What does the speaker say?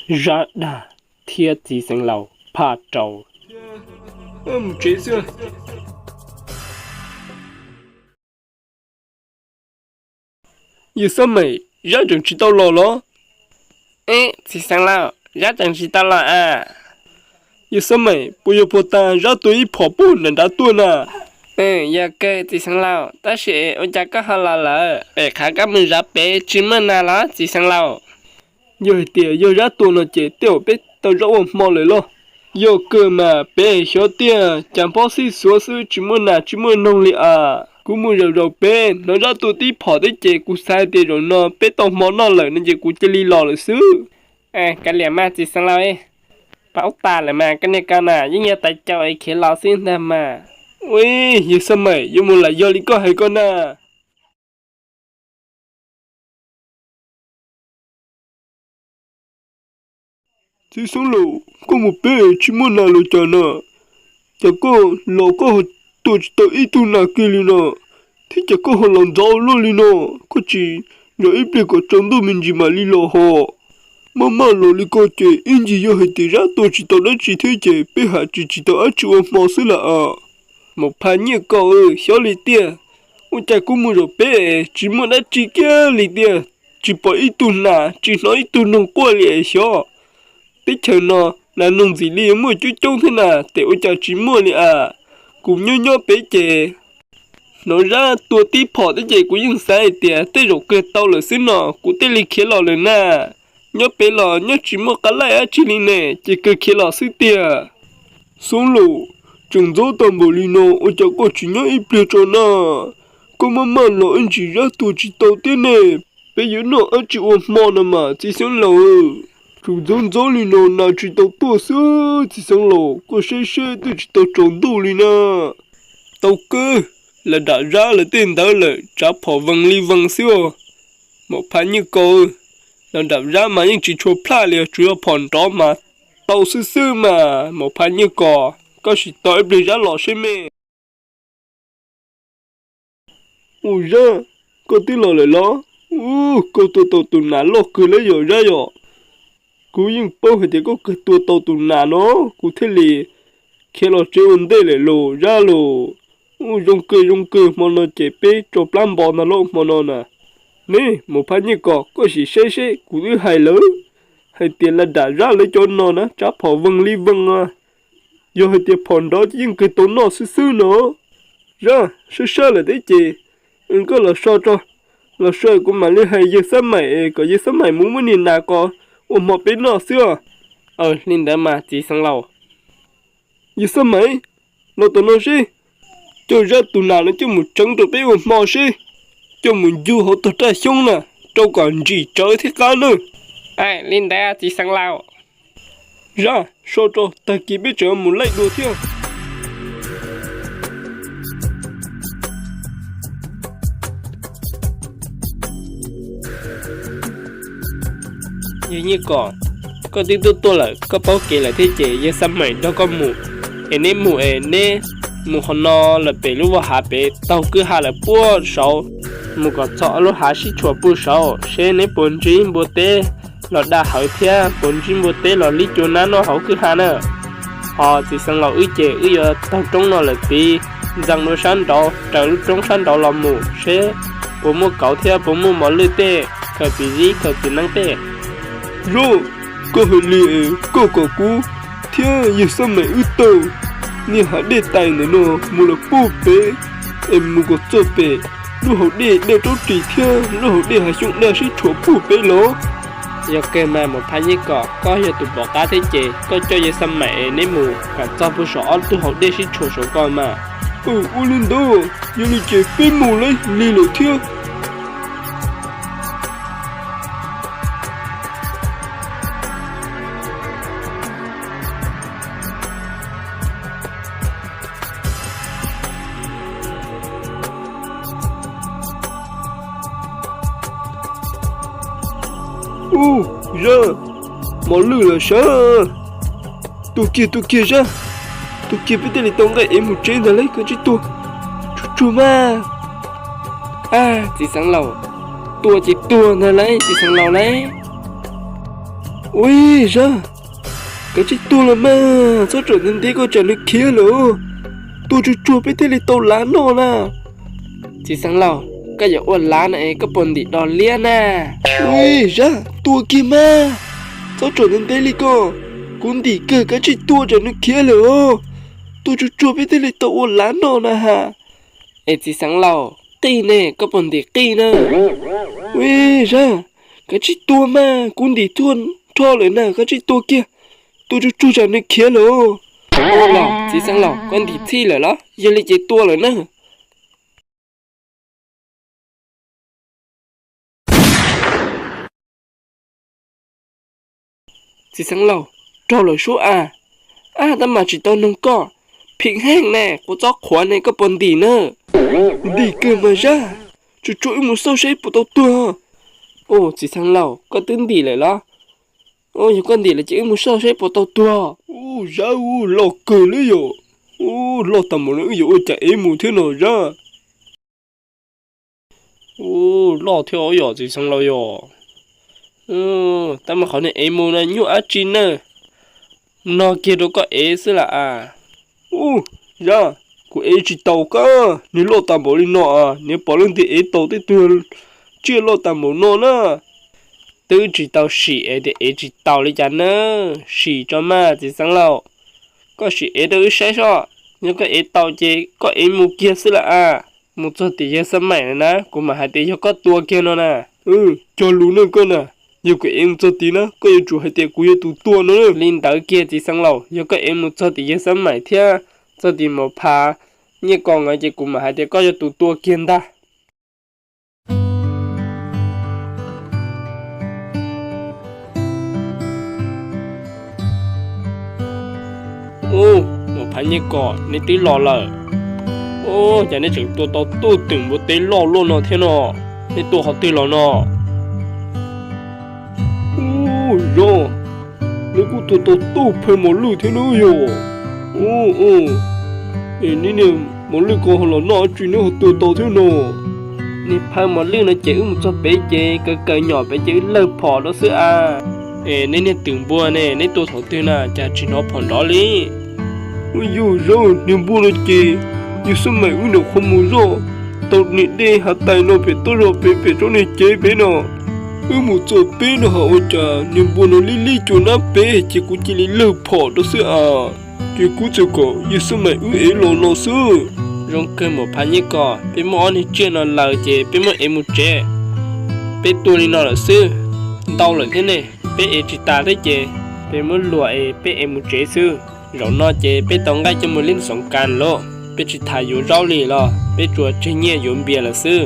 Ra đà thiết chỉ sinh lầu phá trầu. Chế xưa. Giờ sao mày ra chẳng chỉ tao lò lo. Ê, chỉ sinh lầu, ra chẳng chỉ tao lò à. Giờ sao mày bây giờ phụ ta ra tuổi phỏ bù nè đã tuôn à. Giờ kê chỉ sinh lầu, ta sẽ ở chắc có hả lỡ. Bè khá các mình ra bế chỉ mơ nà lo chỉ sinh lầu. Giờ tìa giờ ra tuôn là chế tiểu bế tao rõ ổn mò lời lo. Giờ cơ mà bế xó tìa chẳng bỏ xí xóa sư chỉ mơ nông lì à. Cú mua rồi bế nó ra tụi tí phỏ tới chế cú sai tìa rồi nó bế tao mò nó lời nên chế cú chế li lò lời sư. Cái liệm mà chỉ sinh lầu ấy. Bảo ta lại mà cái này cao nà, nhưng nhà tại cho ấy khi lò xin ta mà. Ui, giờ sao mày, giờ muốn là do lý có hay con à. Chỉ sống lộ, có một bé chỉ muốn nào lộ chả nà. Chả có, lộ có họ tổ chỉ tạo ít tu nà kia lì nà. Thì chả có họ làm giàu lô lì nà. Có chỉ, rồi ít bề có trong đồ mình gì mà lì lò họ. Mà lộ lì có chè, in gì do hệ tỷ ra tổ chỉ tạo đã chỉ thế chè, bé hạ chỉ tạo á chịu mò sư là à. Một phá nhiêu cậu xóa lì tìa. Ôi chà cũng mua rồi bé, chỉ muốn đã chỉ kia lì tìa. Chỉ bỏ ít tu nà, chỉ nói ít tu nông qua lì xóa. Bé chờ nó là nông gì lì mua chú trông thế nà, để ôi chà chỉ mua lì à. Cũng nhô bé chè. Nó ra tua tí phỏ tới chè của những sai tìa, tới rồi cơ tao lửa xứ nọ, cũng tới lì khía lò lửa nà. Nhớ bé lò, nhớ chỉ mua cá lại á chỉ lì nè, chỉ cơ khía lò xứ tìa. Xuống lù. Chẳng dấu tầm bộ lì nọ, ôi chả có chỉ nhớ ít bia cho nà. Có mà là anh chỉ ra tù chỉ tàu tiên nè. Bây giờ nọ anh chỉ ôm mò nà mà, chỉ sống lầu. Chúng dông dấu lì nọ nà chỉ tàu tùa xưa, chỉ sống lầu. Có xe tôi chỉ tàu trống đủ lì nà. Tàu cơ, là đã ra là tên tao là trả phỏ vâng lì vâng xưa. Một phán như câu, là đã ra mà nhưng chỉ chua plá lìa chủ yếu phòn đó mà. Tàu sư mà, một phán như cò. Có chỉ tội bị ra lọ xe mê. Ủa ra, có tí lọ lại lọ. Có tù nà lọ cứ lấy rồi ra rồi. Cú nhưng bao hồi thì có cái tù nà nó. Cú thế lì, khi lọ chế ổn đây lại lọ ra lọ. Rung cơ, mà nó chế bế cho plan bò nà lọ mà nó nà. Nè, một phát như có chỉ xe, cú thứ hai lớn. Hay tiền là đã ra lấy cho nó nà, chá phỏ vâng ly vâng à. Giờ hơi tiệp phòn đó nhưng cái tốn nó sư nữa. Ra, sơ là thế chị. Có là sơ cho. Là sơ của mà liên hệ giờ sớm mày, có giờ sớm mày muốn nhìn nào có. Ủa một bên nó xưa. Linh đã mà chỉ sang lầu. Giờ sớm mày, nó tốn nó xí. Cho ra tù nào nó cho một trắng tụi bé một mò xí. Cho một du hỗ tụi ta xong nè. Đâu còn gì chơi thế cả nữa. Linh đã chỉ sang lầu. Ra, sao cho ta chỉ biết chờ một lấy đồ theo. Như có tí tôi là có báo kể là thế chế như xăm mày đó có mù. Nên mù hòn nó là bể lúc vào hạ bể tao cứ hạ là bua sầu. Mù có chọ lúc hạ xí chùa bua sầu. Xe nên bốn trí bua tê. Nó đã hỏi theo bốn trí bua tê là lý chỗ ná nó hậu cứ hạ nè. Họ chỉ sang lò ư chế ư giờ tao trông nó là vì rằng nó sáng đó trở lúc trông sáng đó là mù. Xe bố mua cậu theo bố mua mỏ lưu tê. Khởi vì gì khởi vì năng tê. Rồi, có hơi lìa, có cú. Theo giờ sao mày ư tàu. Nhi hạ đề tài nữa nó, mù là bố bế. Em mù có cho bế. Lúc hậu đề trâu trì theo, lúc hậu đề hạ xuống đa sĩ chúa bố bế lỗ. Giờ kê mà một phá như có giờ tụi bỏ cá thế chế, có cho giờ xăm mẹ nên mù. Cả cho bố sỏ tụi hậu đề sĩ chúa sổ con mà. Ô lên đó, giờ lì chế bế mù lấy, lì lộ theo. Ra, mỏ lử là sao? Tụi kia ra. Tụi kia biết tên là tông gậy em một trên rồi lấy cơ chứ tụi. Chú mà. Chỉ sáng lầu. Tua chỉ tua nè lấy, chỉ sáng lầu lấy. Ui ra, cái chiếc tua là mà, sao trở nên thế có trả lời kia lỡ. Tôi chú chua biết thế là tàu lá nó nè. Chỉ sáng lầu, cái giờ ôn lá này có bồn đi đòn liên à. Ui ra, tua kia mà. Sao trở nên thế là có. Cũng đi cơ cái chiếc tua trả lời kia lỡ. Tôi chú chua biết thế là tàu ôn lá nó nè hả. Ê chỉ sáng lầu, kỳ nè, có bồn đi kỳ nè. Ui ra, cái chiếc tua mà, cũng đi thuần. Cho lại nè, cái chiếc tua kia. Tôi chú trả lời kia lỡ. Ô lầu, chỉ sáng lầu, con đi thi rồi đó, giờ lấy chế tua rồi nè. Chỉ sáng lầu, cho lời số à. À, ta mà chỉ tao nông co. Phiền hang nè, có chó khóa này có bồn đi nè. Đi cơ mà ra. Chú chú một sao sẽ bộ tao tua. Ô, chỉ sáng lầu, có tính đi rồi đó. Ô, nhiều con đi là chỉ một sao sẽ bộ tao tua. Ô, ra ô, lọ cờ lấy rồi. Ô, lọ tầm một nữa rồi, chạy em một thế nào ra. Ô, lọ theo rồi, chỉ sáng lầu rồi. Ta mà khó này em một này nhũ á chín nè. Nó kia đâu có ế xứ là à. Ô, ra, của ế chỉ tàu cả. Nếu lọ tầm một lên nọ à, nếu bỏ lên thì ế tàu tới tuyên. Chưa lọ tầm một nọ nè. Tư chỉ tàu xỉ ế thì ế chỉ tàu lấy chán nè. Xỉ cho mà chỉ sáng lầu. Có xỉ ế đâu sẽ sao. Nhưng có ế tàu chế, có ế một kia xứ là à. Một số tỷ giá sớm mày nè, cũng mà hai tỷ cho có tua kia nó nè. Cho lũ nè con nè. Nhiều cái em cho tí nè, có yêu chủ hai tỷ của yêu tụ tua nó nè. Linh tới kia chỉ sáng lầu, nhưng có ế một số tỷ giá sớm mày thia. Cho tỷ một phá. Như còn ở chế cũng mà hai tỷ có cho tụ tua kia ta. Ô, một phá như cỏ, nên tí lò lờ. Ô, chả nên chừng tôi tưởng một tí lò luôn nó thế nọ. Nên tôi học tí lò nọ. Ô, ra. Nếu cô tôi phải một lưu thế nữa rồi. Ô. Ê, nè, một lưu cô họ là nó chuyện nữa họ tôi thế nọ. Nên phá một lưu nó chữ một số bé chê, cỡ nhỏ bé chữ lơ phỏ đó xưa à. Ê, nên tưởng bùa nè, nên tôi thổ tư nè, chả chỉ nó phỏng đó lý. Ôi dồi ra, nên bùa nó chê. Nhưng sao mày uống được không muốn ra. Tao nè đê hạt tay nó phải tôi rồi phải cho nên chế bé nọ. Một chỗ bé nó hả ôi chà, nên bùa nó lý chỗ nó bé, chỉ cũng chỉ lý lơ phỏ đó xưa à. Chỉ cũng chỉ có, nhưng sao mày uống ế lò nó xưa. Rong cơ một phá như cỏ, bé mỏ này chưa nó lờ chê, bé mỏ em một chê. Bé tu này nó là xưa. Đau lần thế này, bé ế chỉ ta đấy chê. Bé mỏ lùa ế, bé em một chê xưa. Rộng nó chê, bé tổng gai cho một linh sống can lô. Bé chỉ thả dụ rau lì lò, bé chùa chơi nhẹ dũng bia là xưa.